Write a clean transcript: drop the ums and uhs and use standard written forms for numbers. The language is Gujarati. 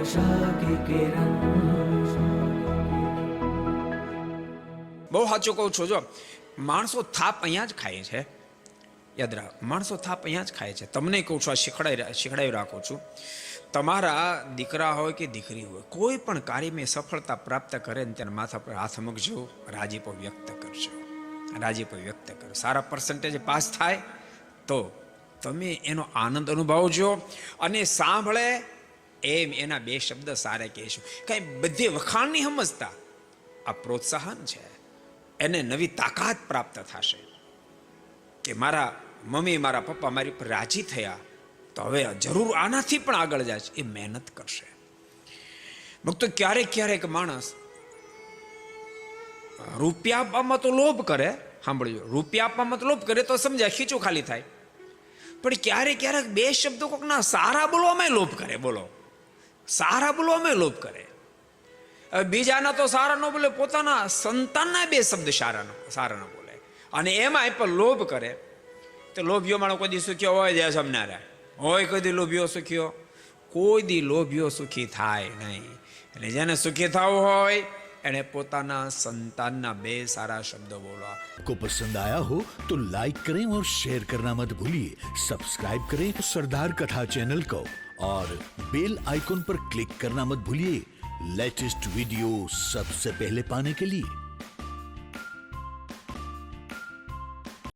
आशा की किरण। બહુ સાચું કહું છું. જો માણસો થાપ અહીંયા જ ખાય છે, યાદ રાખ, માણસો થાપ અહીંયા જ ખાય છે. તમને કહું છું, આ શીખડાવી રાખું છું. તમારા દીકરા હોય કે દીકરી હોય, કોઈ પણ કાર્યમાં સફળતા પ્રાપ્ત કરે ને તેના માથા પર હાથ મૂકજો, રાજીપો વ્યક્ત કરજો, રાજીપો વ્યક્ત કરો. સારા પર્સન્ટેજ પાસ થાય તો તમે એનો આનંદ અનુભવજો, અને સાંભળે એમ એના બે શબ્દ સારા કહેશું. કઈ બધી વખાણ નહીં સમજતા, આ પ્રોત્સાહન છે, એને નવી તાકાત પ્રાપ્ત થશે કે મારા મમ્મી મારા પપ્પા મારી પર રાજી થયા તો હવે જરૂર આનાથી પણ આગળ જાય. એ મહેનત કરશે. ભક્તો, ક્યારેક ક્યારેક માણસ રૂપિયા આપવામાં તો લોભ કરે, સાંભળજો, રૂપિયા આપવામાં તો લોભ કરે તો સમજાય ખીચું ખાલી થાય, પણ ક્યારેક ક્યારેક બે શબ્દો કોકના સારા બોલવામાં લોભ કરે. બોલો, સારા બોલવામાં લોભ કરે. બીજાના તો સારા ન બોલે, પોતાના સંતાનના બે શબ્દ સારા ન બોલે, અને એમાં પણ લોભ કરે. તો લોભીઓ માણો કોઈ દી સુખ્યો હોય જય સમનારા હોય, કોઈ દી લોભીઓ સુખ્યો, કોઈ દી લોભીઓ સુખી થાય નહીં. એટલે જેને સુખી થવું હોય એને પોતાના સંતાનના બે સારા શબ્દો બોલવા. को पसंद आया हो तो लाइक करें और शेयर करना मत भूलिए. सब्सक्राइब करें सरदार कथा चैनल को और बेल आइकॉन पर क्लिक करना मत भूलिए लेटेस्ट वीडियो सबसे पहले पाने के लिए.